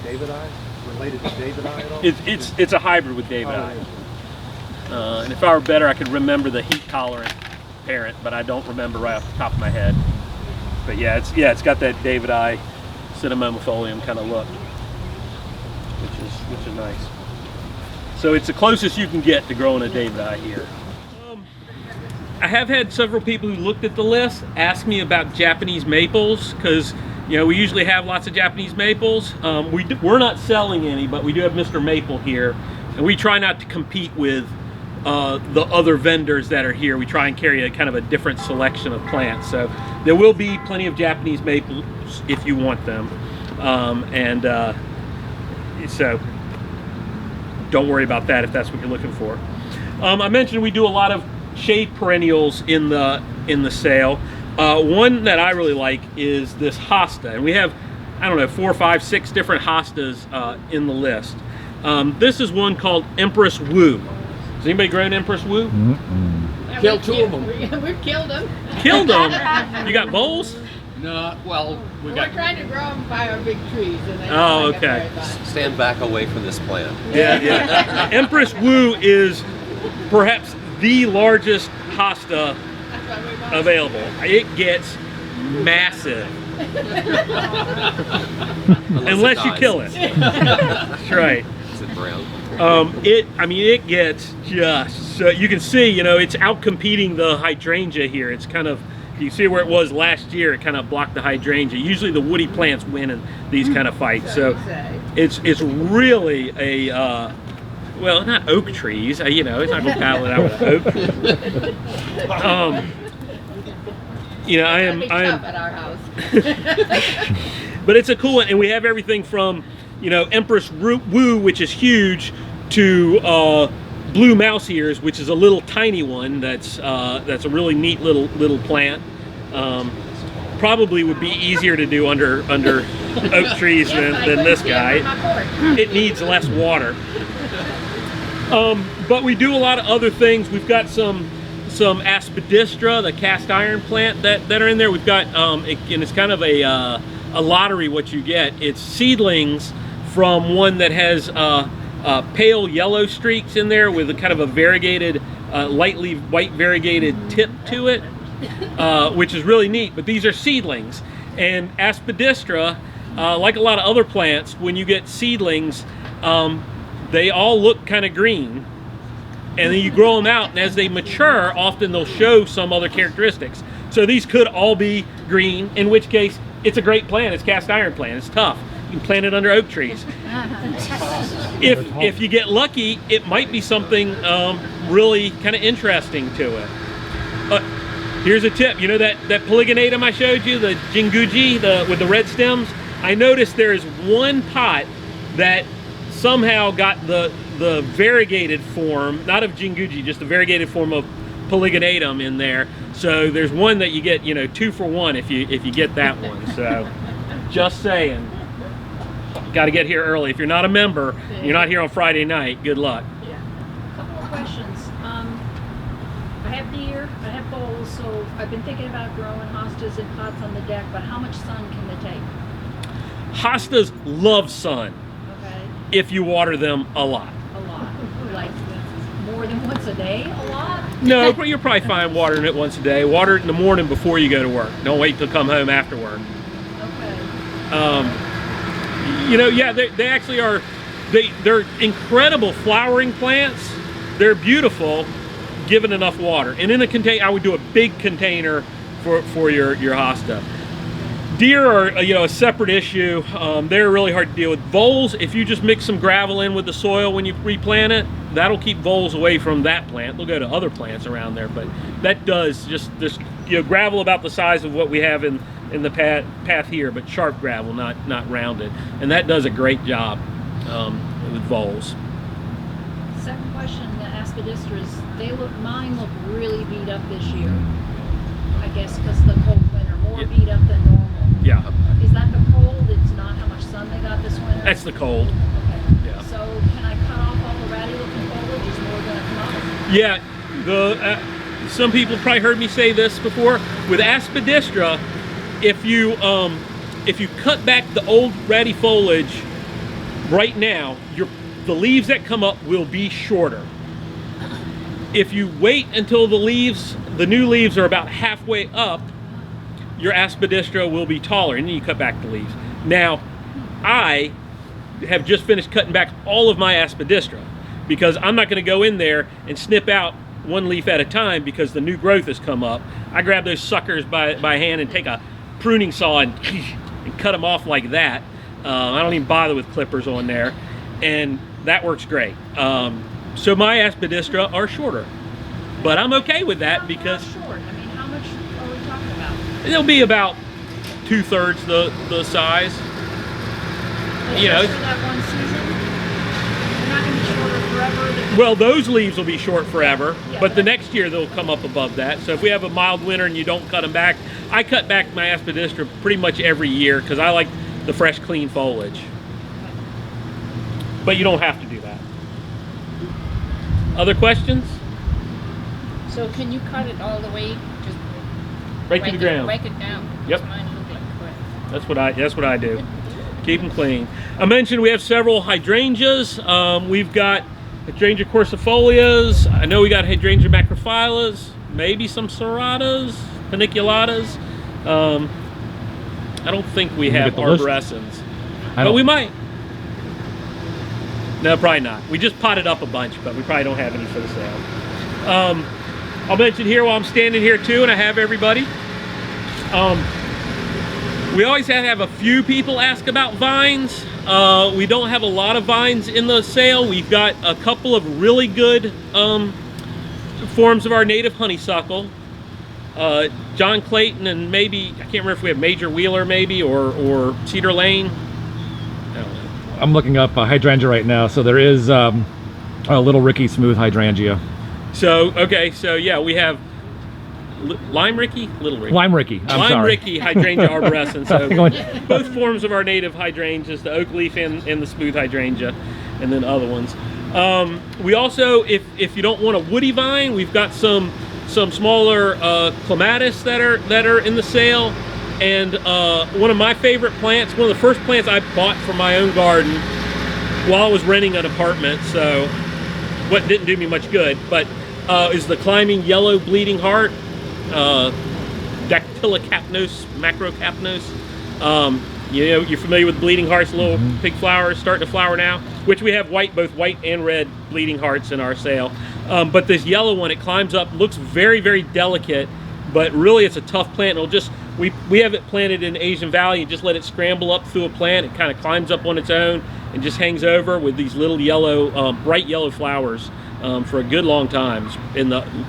Davidii, related to Davidii at all? It's a hybrid with Davidii. And if I were better, I could remember the heat tolerant parent, but I don't remember right off the top of my head. But yeah, it's got that Davidii cinnamomifolium kind of look, which is nice. So it's the closest you can get to growing a Davidii here. I have had several people who looked at the list ask me about Japanese maples, because we usually have lots of Japanese maples. We're not selling any, but we do have Mr. Maple here, and we try not to compete with the other vendors that are here. We try and carry a kind of a different selection of plants. So there will be plenty of Japanese maples if you want them, so don't worry about that if that's what you're looking for. I mentioned we do a lot of shade perennials in the sale. One that I really like is this hosta, and we have, I don't know, 4, 5, 6 different hostas in the list. This is one called Empress Wu. Has anybody grown Empress Wu? Killed 2 of them. We've killed them. Killed them? You got bowls? No, well, We're trying to grow them by our big trees. And they Oh, don't like it okay. very much. Stand back away from this plant. Yeah. Empress Wu is perhaps the largest hosta That's what we want. available. It gets massive. Unless you kill it. That's right. Is it brown? It gets just, so you can see, it's out competing the hydrangea here. It's kind of, you see where it was last year, it kind of blocked the hydrangea. Usually the woody plants win in these kind of fights. So it's really a, well, not oak trees, it's not going to battle it out with oak trees. I am at our house. but it's a cool one, and we have everything from Empress Wu, which is huge, to blue mouse ears, which is a little tiny one that's a really neat little plant. Probably would be easier to do under oak trees than this guy. It needs less water. But we do a lot of other things. We've got some aspidistra, the cast iron plant that are in there. We've got and it's kind of a lottery what you get. It's seedlings from one that has pale yellow streaks in there with a kind of a variegated, lightly white variegated tip to it, which is really neat. But these are seedlings, and aspidistra, like a lot of other plants, when you get seedlings, they all look kind of green, and then you grow them out, and as they mature, often they'll show some other characteristics. So these could all be green, in which case it's a great plant. It's cast iron plant. It's tough. You can plant it under oak trees. If you get lucky, it might be something really kind of interesting to it. Here's a tip. You know that polyganatum I showed you, the jinguji, with the red stems? I noticed there is one pot that somehow got the variegated form, not of jinguji, just the variegated form of polyganatum in there. So there's one that you get, 2 for 1 if you get that one. So just saying, got to get here early. If you're not a member, you're not here on Friday night, good luck. Yeah. A couple more questions. I have deer, I have bowls, so I've been thinking about growing hostas in pots on the deck, but how much sun can they take? Hostas love sun Okay, if you water them a lot. a lot. Like more than once a day, a lot? No, but you're probably fine watering it once a day. Water it in the morning before you go to work. Don't wait till come home after work. Okay. Yeah, they actually are. They're incredible flowering plants. They're beautiful, given enough water. And in a container, I would do a big container for your hosta. Deer are a separate issue. They're really hard to deal with. Voles, if you just mix some gravel in with the soil when you replant it, that'll keep voles away from that plant. They'll go to other plants around there, but that does just gravel about the size of what we have in the path here, but sharp gravel, not rounded, and that does a great job with voles. Second question, the aspidistras, mine look really beat up this year. I guess because of the cold winter, more Yeah. beat up than normal. Yeah, Is that the cold? It's not how much sun they got this winter? that's the cold. Okay. Yeah. So can I cut off all the Yeah, some people probably heard me say this before. With Aspidistra, if you cut back the old ratty foliage right now, the leaves that come up will be shorter. If you wait until the new leaves are about halfway up, your Aspidistra will be taller, and then you cut back the leaves. Now, I have just finished cutting back all of my Aspidistra because I'm not going to go in there and snip out one leaf at a time because the new growth has come up. I grab those suckers by hand and take a pruning saw and cut them off like that. I don't even bother with clippers on there, and that works great. So my Aspidistra are shorter, but I'm okay with that because Short, I mean, how much are we talking about? it'll be about 2/3 the size. You know, Just for that one season? They're not gonna be shorter forever? well, those leaves will be short forever, Yeah. but the next year they'll come up above that. So if we have a mild winter and you don't cut them back, I cut back my Aspidistra pretty much every year because I like the fresh, clean foliage. But you don't have to do that. Other questions? So can you cut it all the way, just Right to the ground. rake it down? Yep. That's mine look like crap. That's what I do. Keep them clean. I mentioned we have several hydrangeas. We've got hydrangea corsifolias. I know we got hydrangea macrophyllus, maybe some serratas, paniculatas. I don't think we have get the list? arborescens, I but don't- we might. No, probably not. We just potted up a bunch, but we probably don't have any for the sale. I'll mention here while I'm standing here too, and I have everybody. We always have a few people ask about vines. We don't have a lot of vines in the sale. We've got a couple of really good forms of our native honeysuckle. John Clayton and maybe, I can't remember if we have Major Wheeler maybe, or Cedar Lane. I don't know. I'm looking up a hydrangea right now, so there is a Little Ricky smooth hydrangea. So, okay, so yeah, we have Lime Ricky? Little Ricky. Lime Ricky, I'm Lime sorry. Ricky hydrangea arborescens. So both forms of our native hydrangeas, the oak leaf and the smooth hydrangea, and then other ones. We also, if you don't want a woody vine, we've got some smaller clematis that are in the sale. And one of my favorite plants, one of the first plants I bought for my own garden while I was renting an apartment, so what didn't do me much good, but is the climbing yellow bleeding heart, Dactylocapnos, macrocapnos. You know, you're familiar with bleeding hearts, little pink flowers starting to flower now, which we have both white and red bleeding hearts in our sale. But this yellow one, it climbs up, looks very, very delicate, but really it's a tough plant. It'll just, we have it planted in Asian Valley and just let it scramble up through a plant. It kind of climbs up on its own and just hangs over with these little yellow, bright yellow flowers for a good long time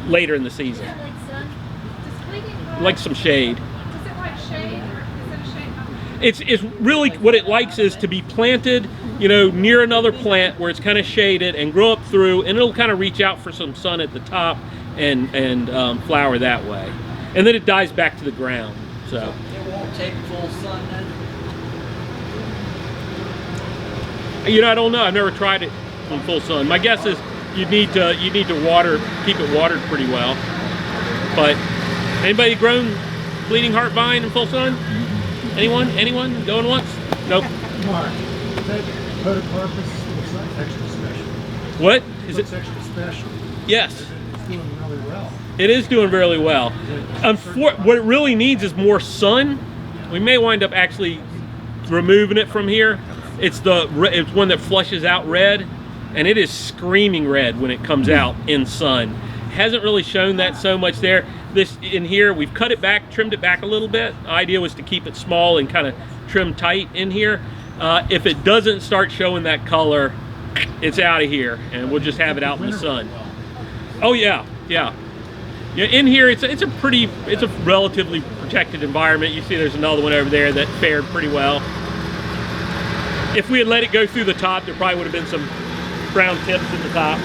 later in the season. Is that like sun? Does bleeding heart, Like some shade. does it like shade or is it a shade? It's really, what it likes is to be planted, you know, near another plant where it's kind of shaded and grow up through, and it'll kind of reach out for some sun at the top and flower that way. And then it dies back to the ground. So It won't take full sun then? you know, I don't know. I've never tried it in full sun. My guess is you need to keep it watered pretty well. But anybody grown bleeding heart vine in full sun? Anyone? Going once? Nope. Mark, that Podocarpus looks like extra special. What? It Is looks it? extra special. Yes. It's doing really well. It is doing really well. What it really needs is more sun. We may wind up actually removing it from here. It's one that flushes out red, and it is screaming red when it comes out in sun. Hasn't really shown that so much there. This in here, we've cut it back, trimmed it back a little bit. The idea was to keep it small and kind of trim tight in here. If it doesn't start showing that color, it's out of here, and we'll just have it out in the sun. Oh yeah, yeah. Yeah, in here it's a relatively protected environment. You see there's another one over there that fared pretty well. If we had let it go through the top, there probably would have been some brown tips at the top.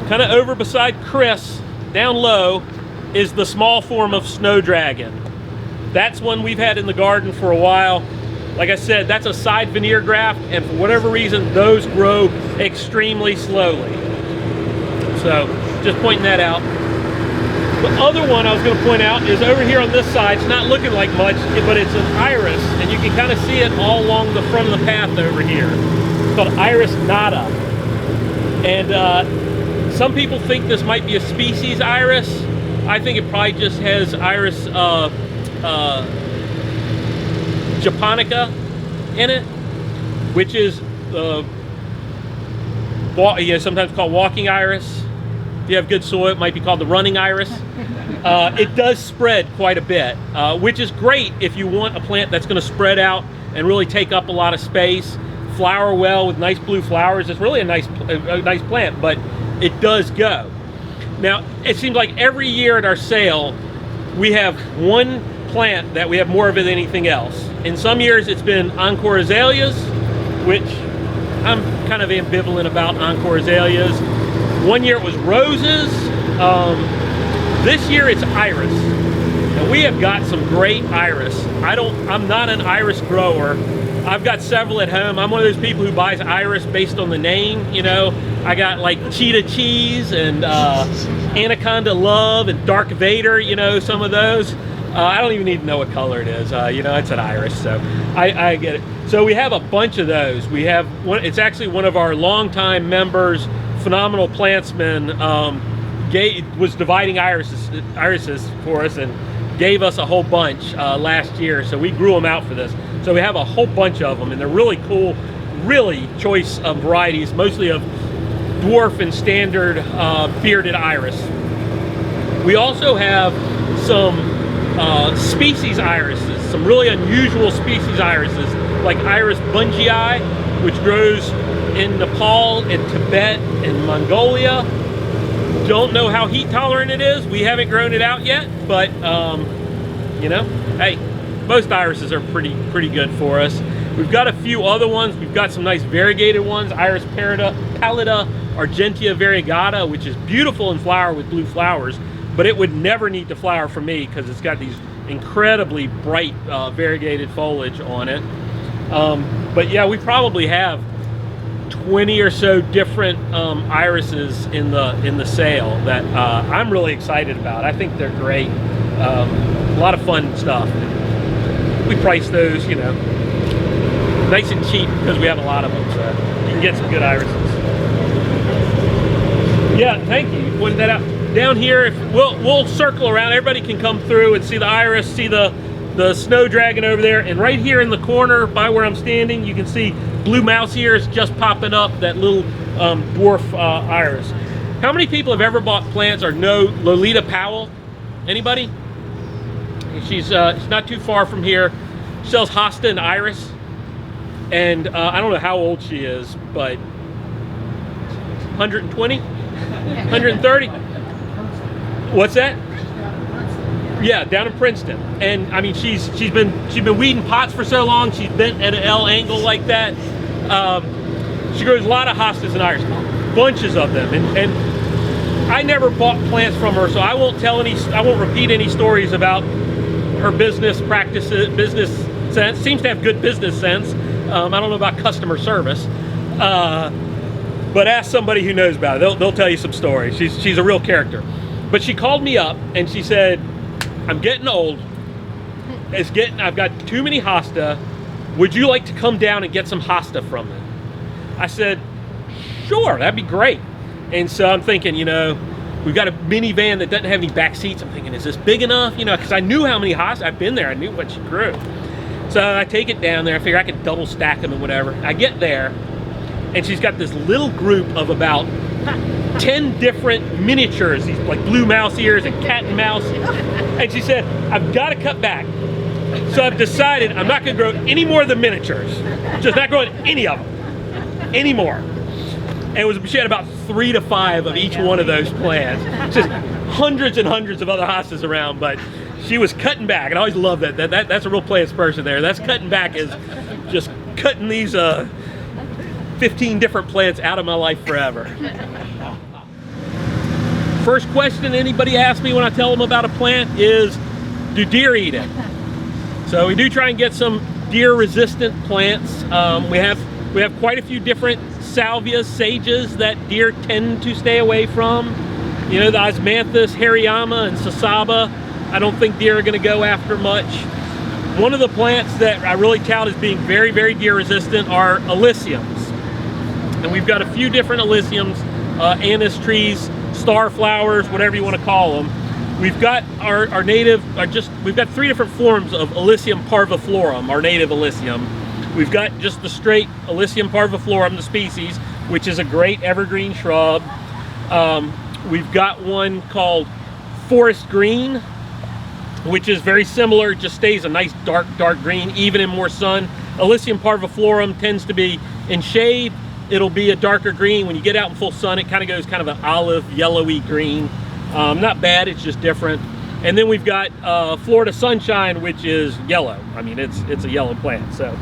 Kind of over beside Chris, down low, is the small form of snow dragon. That's one we've had in the garden for a while. Like I said, that's a side veneer graft, and for whatever reason, those grow extremely slowly. So just pointing that out. The other one I was going to point out is over here on this side. It's not looking like much, but it's an iris, and you can kind of see it all along the front of the path over here. It's called Iris nata. And some people think this might be a species iris. I think it probably just has Iris japonica in it, which is sometimes called walking iris. If you have good soil, it might be called the running iris. It does spread quite a bit, which is great if you want a plant that's going to spread out and really take up a lot of space, flower well with nice blue flowers. It's really a nice plant, but it does go. Now, it seems like every year at our sale, we have one plant that we have more of it than anything else. In some years, it's been Encore azaleas, which I'm kind of ambivalent about Encore azaleas. One year it was roses. This year it's iris. And we have got some great iris. I'm not an iris grower. I've got several at home. I'm one of those people who buys iris based on the name, you know. I got like Cheetah Cheese and Anaconda Love and Dark Vader, you know, some of those. I don't even need to know what color it is. You know, it's an iris, so I get it. So we have a bunch of those. We have one, it's actually one of our longtime members, phenomenal plantsman, was dividing irises for us and gave us a whole bunch last year. So we grew them out for this. So we have a whole bunch of them, and they're really cool, really choice varieties, mostly of dwarf and standard bearded iris. We also have some species irises, some really unusual species irises, like Iris bungii, which grows in Nepal and Tibet and Mongolia. Don't know how heat tolerant it is. We haven't grown it out yet, but you know, hey, most irises are pretty good for us. We've got a few other ones. We've got some nice variegated ones. Iris pallida argentea variegata, which is beautiful in flower with blue flowers, but it would never need to flower for me because it's got these incredibly bright variegated foliage on it. But yeah, we probably have 20 or so different irises in the sale that I'm really excited about. I think they're great. A lot of fun stuff. We price those, you know, nice and cheap because we have a lot of them, so you can get some good irises. Yeah, thank you. Pointed that out. Down here, we'll circle around. Everybody can come through and see the iris, see the snow dragon over there, and right here in the corner by where I'm standing, you can see blue mouse ears just popping up, that little dwarf iris. How many people have ever bought plants or know Lolita Powell? Anybody? She's not too far from here. She sells hosta and iris, and I don't know how old she is, but 120, 130. What's that? Yeah, down in Princeton. And I mean, she's been weeding pots for so long. She's bent at an L angle like that. She grows a lot of hostas and iris, bunches of them. And I never bought plants from her, so I won't repeat any stories about her business practices, business sense. Seems to have good business sense. I don't know about customer service, but ask somebody who knows about it. They'll tell you some stories. She's a real character. But she called me up and she said, I'm getting old. I've got too many hosta. Would you like to come down and get some hosta from me? I said, sure, that'd be great. And so I'm thinking, you know, we've got a minivan that doesn't have any back seats. I'm thinking, is this big enough? You know, because I knew how many hosta, I've been there, I knew what she grew. So I take it down there, I figure I could double stack them and whatever. I get there, and she's got this little group of about 10 different miniatures, these like blue mouse ears and cat and mouse. And she said, I've got to cut back. So I've decided I'm not going to grow any more of the miniatures. Just not growing any of them anymore. And she had about 3 to 5 of each one of those plants. Just hundreds and hundreds of other hostas around, but she was cutting back. And I always love that. That's a real plants person there. That's cutting back, is just cutting these 15 different plants out of my life forever. First question anybody asks me when I tell them about a plant is, do deer eat it? So we do try and get some deer resistant plants. We have quite a few different salvias, sages that deer tend to stay away from. You know, the Osmanthus, hariyama, and sasaba, I don't think deer are going to go after much. One of the plants that I really tout as being very, very deer resistant are alyssiums. And we've got a few different alyssiums, anise trees, star flowers, whatever you want to call them. We've got our native, we've got 3 different forms of Alyssium parviflorum, our native alyssium. We've got just the straight Alyssium parviflorum, the species, which is a great evergreen shrub. We've got one called forest green, which is very similar, just stays a nice dark green, even in more sun. Alyssium parviflorum tends to be in shade, it'll be a darker green. When you get out in full sun, it kind of goes kind of an olive, yellowy green. Not bad, it's just different. And then we've got Florida Sunshine, which is yellow. I mean, it's a yellow plant. So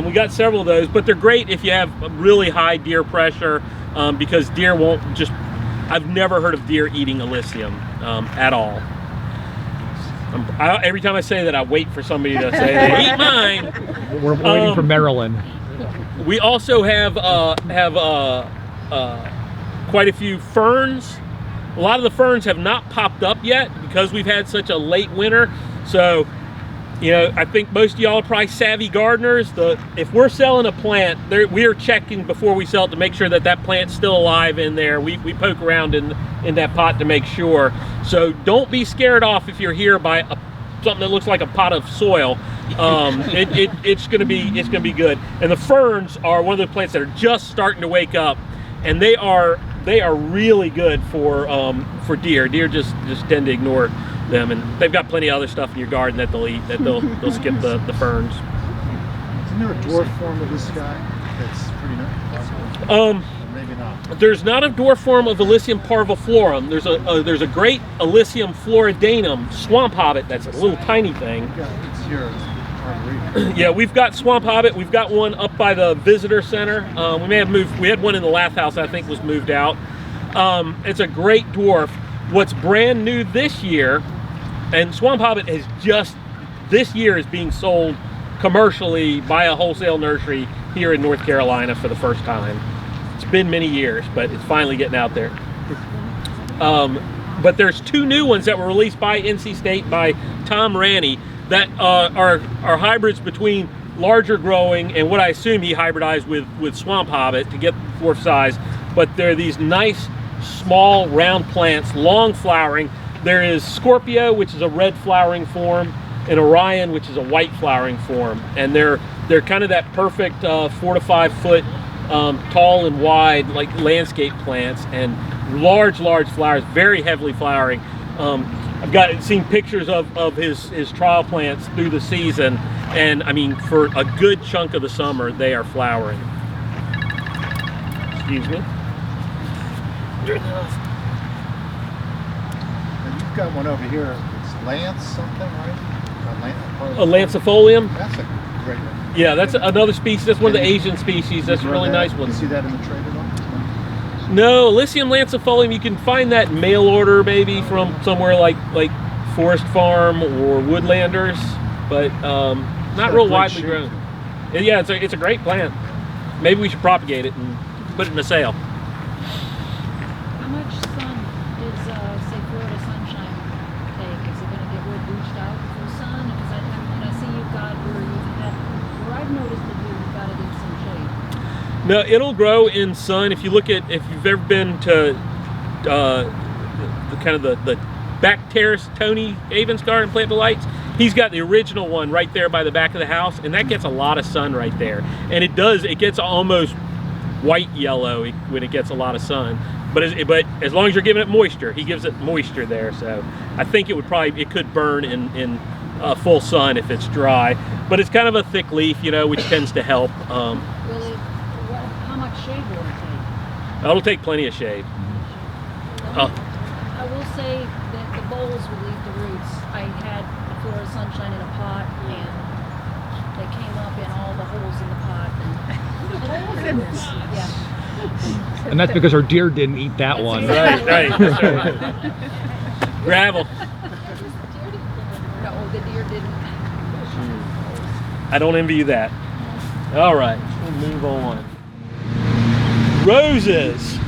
we got several of those, but they're great if you have really high deer pressure, because deer won't just, I've never heard of deer eating alyssium at all. Every time I say that, I wait for somebody to say, they eat mine. We're waiting for Maryland. We also have quite a few ferns. A lot of the ferns have not popped up yet because we've had such a late winter. So, you know, I think most of y'all are probably savvy gardeners. If we're selling a plant, we are checking before we sell it to make sure that that plant's still alive in there. We poke around in that pot to make sure. So don't be scared off if you're here by something that looks like a pot of soil. It's gonna be good. And the ferns are one of the plants that are just starting to wake up, and they are really good for deer. Deer just tend to ignore them, and they've got plenty of other stuff in your garden that they'll eat, that they'll skip the ferns. Isn't there a dwarf form of this guy that's pretty nice? Maybe not. There's not a dwarf form of Alyssium parviflorum. There's a great Alyssium floridanum swamp hobbit that's a little tiny thing. Yeah, it's yours. Arboretum. Yeah, we've got swamp hobbit. We've got one up by the visitor center. We may have moved. We had one in the Lath House, I think, was moved out. It's a great dwarf. What's brand new this year, and swamp hobbit is this year is being sold commercially by a wholesale nursery here in North Carolina for the first time. It's been many years, but it's finally getting out there. But there's 2 new ones that were released by NC State by Tom Ranney that are hybrids between larger growing and what I assume he hybridized with swamp hobbit to get the dwarf size. But they're these nice small round plants, long flowering. There is Scorpio, which is a red flowering form, and Orion, which is a white flowering form. And they're kind of that perfect 4 to 5 foot tall and wide, like landscape plants, and large flowers, very heavily flowering. I've seen pictures of his trial plants through the season, and I mean, for a good chunk of the summer, they are flowering. Excuse me. And you've got one over here. It's Lance something, right? A lancifolium. That's a great one. Yeah, that's another species. That's one of the Asian species. That's a really nice one. You see that in the trade at all? No, Alyssium lancifolium, you can find that mail order maybe from somewhere like Forest Farm or Woodlanders, but not real widely grown. Yeah, it's a great plant. Maybe we should propagate it and put it in a sale. How much sun does, say, Florida Sunshine take? Is it going to get real bleached out from sun? Because I see you've got where I've noticed that you've got it in some shade. No, it'll grow in sun. If you've ever been to the back terrace, Tony Avens garden, Plant Delights, he's got the original one right there by the back of the house, and that gets a lot of sun right there. And it gets almost white yellow when it gets a lot of sun. But as long as you're giving it moisture, he gives it moisture there. So I think it could burn in full sun if it's dry. But it's kind of a thick leaf, which tends to help. How much shade will it take? It'll take plenty of shade. I will say that the bowls will leave the roots. I had a Florida Sunshine in a pot, and they came up in all the holes in the pot. Yeah. And that's because our deer didn't eat that one. Right. Gravel. No, the deer didn't. I don't envy you that. All right, we'll move on. Roses.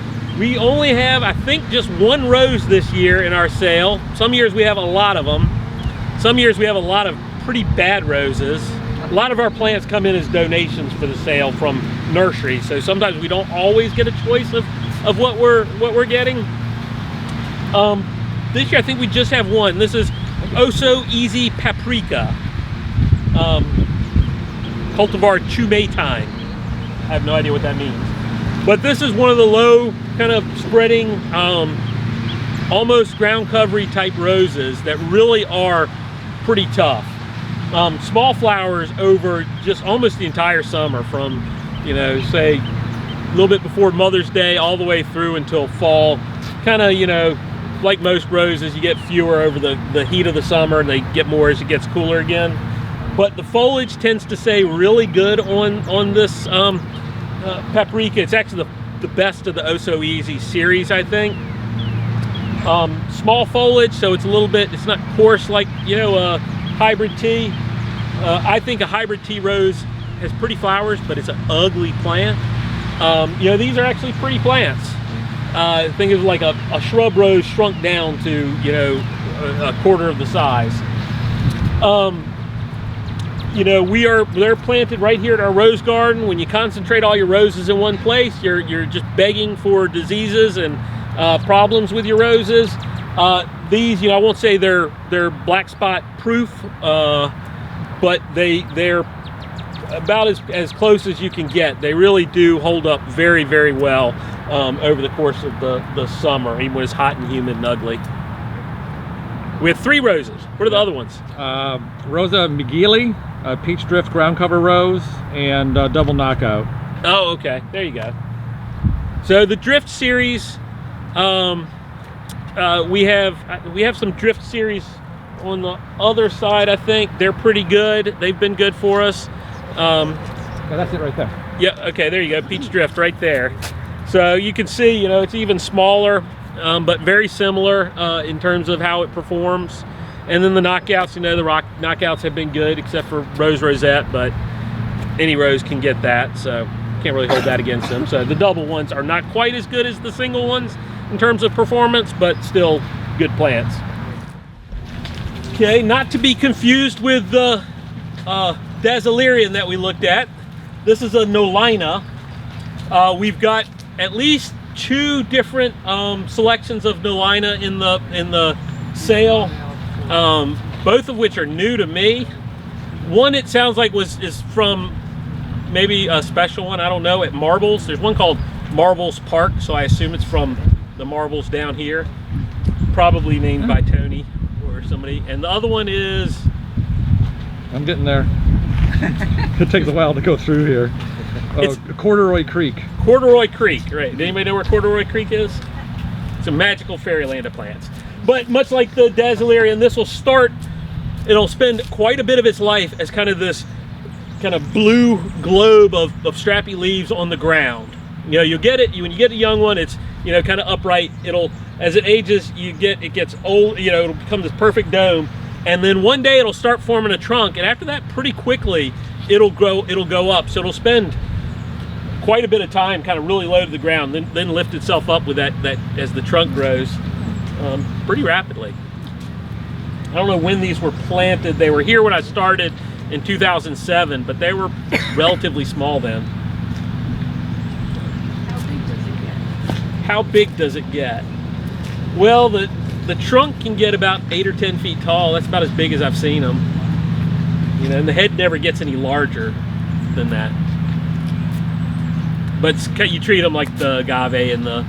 We only have, I think, just one rose this year in our sale. Some years we have a lot of them. Some years we have a lot of pretty bad roses. A lot of our plants come in as donations for the sale from nurseries, so sometimes we don't always get a choice of what we're getting. This year I think we just have one. This is Oso Easy Paprika, cultivar Chumetine. I have no idea what that means. But this is one of the low, kind of spreading, almost ground covery type roses that really are pretty tough. Small flowers over just almost the entire summer, from, you know, say a little bit before Mother's Day all the way through until fall. Kind of, you know, like most roses, you get fewer over the heat of the summer, and they get more as it gets cooler again. But the foliage tends to stay really good on this paprika. It's actually the best of the Oso Easy series, I think. Small foliage, so it's a little bit, it's not coarse like, you know, a hybrid tea. I think a hybrid tea rose has pretty flowers, but it's an ugly plant. You know, these are actually pretty plants. Think of like a shrub rose shrunk down to, you know, a quarter of the size. You know, they're planted right here at our rose garden. When you concentrate all your roses in one place, you're just begging for diseases and problems with your roses. These, you know, I won't say they're black spot proof, but they're about as close as you can get. They really do hold up very, very well over the course of the summer, even when it's hot and humid and ugly. We have 3 roses. What are the other ones? Rosa McGeely, Peach Drift ground cover rose, and Double Knockout. Oh, okay. There you go. So the Drift series, we have some Drift series on the other side. I think they're pretty good. They've been good for us. Yeah, that's it right there. Yeah. Okay. There you go. Peach Drift right there. So you can see, you know, it's even smaller, but very similar in terms of how it performs. And then the knockouts, you know, the knockouts have been good, except for Rose Rosette, but any rose can get that, so can't really hold that against them. So the double ones are not quite as good as the single ones in terms of performance, but still good plants. Okay, not to be confused with the Dazzle Irian that we looked at. This is a naina. We've got at least 2 different selections of naina in the sale. Both of which are new to me. One, it sounds like is from maybe a special one, I don't know, at Marbles. There's one called Marbles Park, so I assume it's from the Marbles down here, probably named by Tony or somebody. And the other one is, I'm getting there. It takes a while to go through here. It's Corduroy Creek. Corduroy Creek, right? Does anybody know where Corduroy Creek is? It's a magical fairyland of plants. But much like the Dazzle Irian, this will start, it'll spend quite a bit of its life as kind of this kind of blue globe of strappy leaves on the ground. You know, you'll get it, when you get a young one, it's, you know, kind of upright. It'll, as it ages, it gets old, you know, it'll become this perfect dome. And then one day it'll start forming a trunk. And after that, pretty quickly, it'll go up. So it'll spend quite a bit of time kind of really low to the ground, then lift itself up with that as the trunk grows. Pretty rapidly. I don't know when these were planted. They were here when I started in 2007, but they were relatively small then. How big does it get? Well, the trunk can get about 8 or 10 feet tall. That's about as big as I've seen them. You know, and the head never gets any larger than that. But you treat them like the agave and the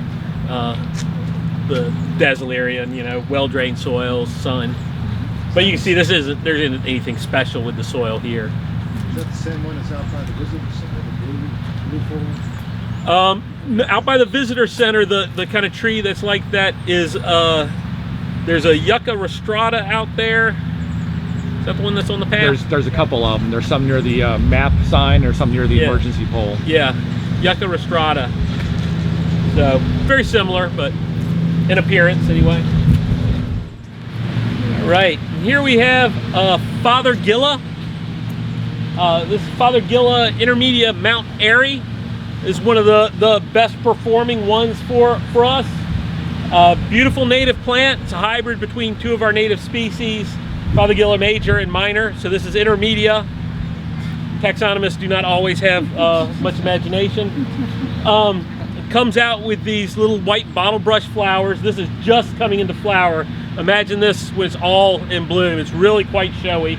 Dazzle Irian, you know, well-drained soils, sun. But you can see there isn't anything special with the soil here. Is that the same one as out by the visitor center, the blue one? Out by the visitor center, the kind of tree that's like that is, there's a Yucca rostrata out there. Is that the one that's on the path? There's a couple of them. There's some near the map sign, or some near the emergency pole. Yeah, Yucca rostrata. So very similar, but in appearance anyway. All right, here we have Fothergilla. This is Fothergilla Intermedia Mount Airy. is one of the best performing ones for us. Beautiful native plant. It's a hybrid between two of our native species, Fothergilla major and minor. So this is intermedia. Taxonomists do not always have much imagination. It comes out with these little white bottle brush flowers. This is just coming into flower. Imagine this when it's all in bloom. It's really quite showy.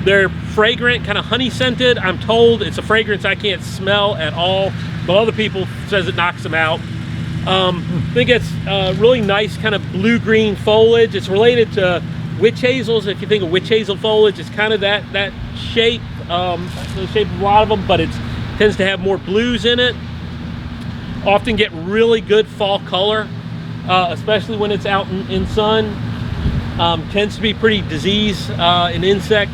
They're fragrant, kind of honey scented. I'm told it's a fragrance I can't smell at all, but other people says it knocks them out. I think it's really nice kind of blue-green foliage. It's related to witch hazels. If you think of witch hazel foliage, it's kind of that shape, the shape of a lot of them, but it tends to have more blues in it. Often get really good fall color, especially when it's out in sun. Tends to be pretty disease and insect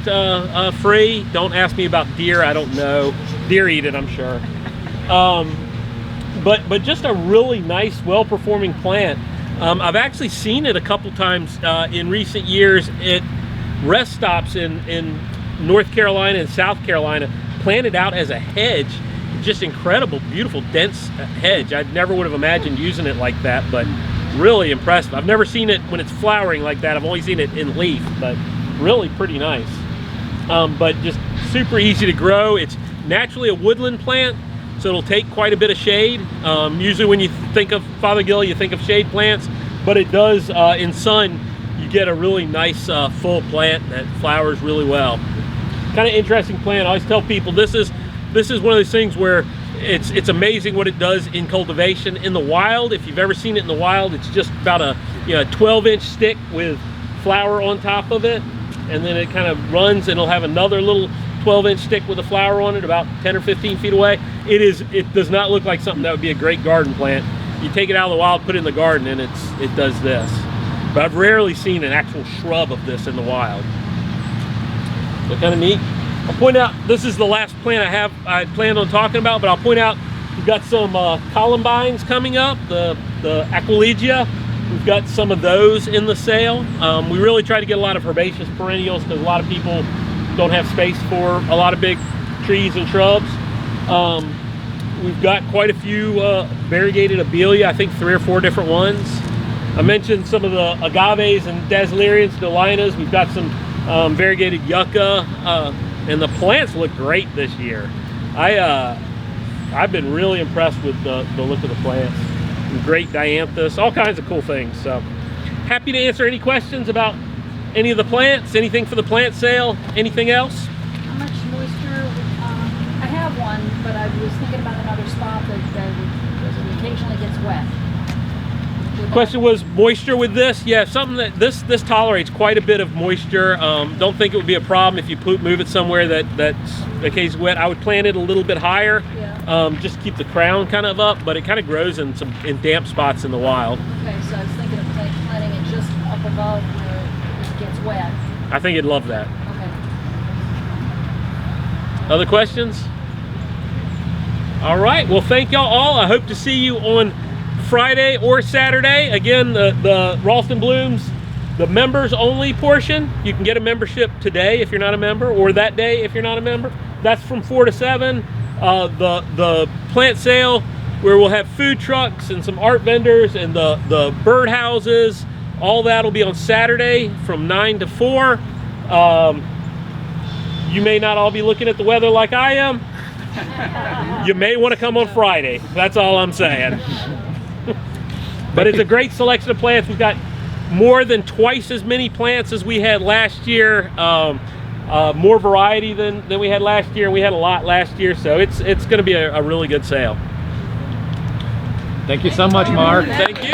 free. Don't ask me about deer, I don't know. Deer eat it, I'm sure. But just a really nice, well-performing plant. I've actually seen it a couple times in recent years at rest stops in North Carolina and South Carolina, planted out as a hedge. Just incredible, beautiful, dense hedge. I never would have imagined using it like that, but really impressive. I've never seen it when it's flowering like that. I've only seen it in leaf, but really pretty nice. But just super easy to grow. It's naturally a woodland plant, so it'll take quite a bit of shade. Usually when you think of Fothergilla, you think of shade plants, but it does, in sun, you get a really nice full plant that flowers really well. Kind of interesting plant. I always tell people this is one of those things where it's amazing what it does in cultivation. In the wild, if you've ever seen it in the wild, it's just about a 12-inch stick with flower on top of it, and then it kind of runs and it'll have another little 12-inch stick with a flower on it about 10 or 15 feet away. It does not look like something that would be a great garden plant. You take it out of the wild, put it in the garden, and it does this. But I've rarely seen an actual shrub of this in the wild. So kind of neat. I'll point out, this is the last plant I planned on talking about, but I'll point out we've got some columbines coming up, the Aquilegia. We've got some of those in the sale. We really try to get a lot of herbaceous perennials because a lot of people don't have space for a lot of big trees and shrubs. We've got quite a few variegated abelia, I think 3 or 4 different ones. I mentioned some of the agaves and Dazzle Irians, Nainas. We've got some variegated yucca. And the plants look great this year. I've been really impressed with the look of the plants. Great dianthus, all kinds of cool things. So happy to answer any questions about any of the plants, anything for the plant sale, anything else? How much moisture? I have one, but I was thinking about another spot that occasionally gets wet. Question was moisture with this. Yeah, something that this tolerates quite a bit of moisture. Don't think it would be a problem if you move it somewhere that's occasionally wet. I would plant it a little bit higher, just keep the crown kind of up, but it kind of grows in damp spots in the wild. Okay, so I was thinking of planting it just up above where it gets wet. I think it'd love that. Okay. Other questions? All right, well, thank y'all all. I hope to see you on Friday or Saturday. Again, the Raulston Blooms, the members only portion. You can get a membership today if you're not a member, or that day if you're not a member. That's from 4 to 7. The plant sale, where we'll have food trucks and some art vendors and the bird houses, all that will be on Saturday from 9 to 4. You may not all be looking at the weather like I am. You may want to come on Friday. That's all I'm saying. But it's a great selection of plants. We've got more than twice as many plants as we had last year. More variety than we had last year. We had a lot last year, so it's going to be a really good sale. Thank you so much, Mark. Thank you.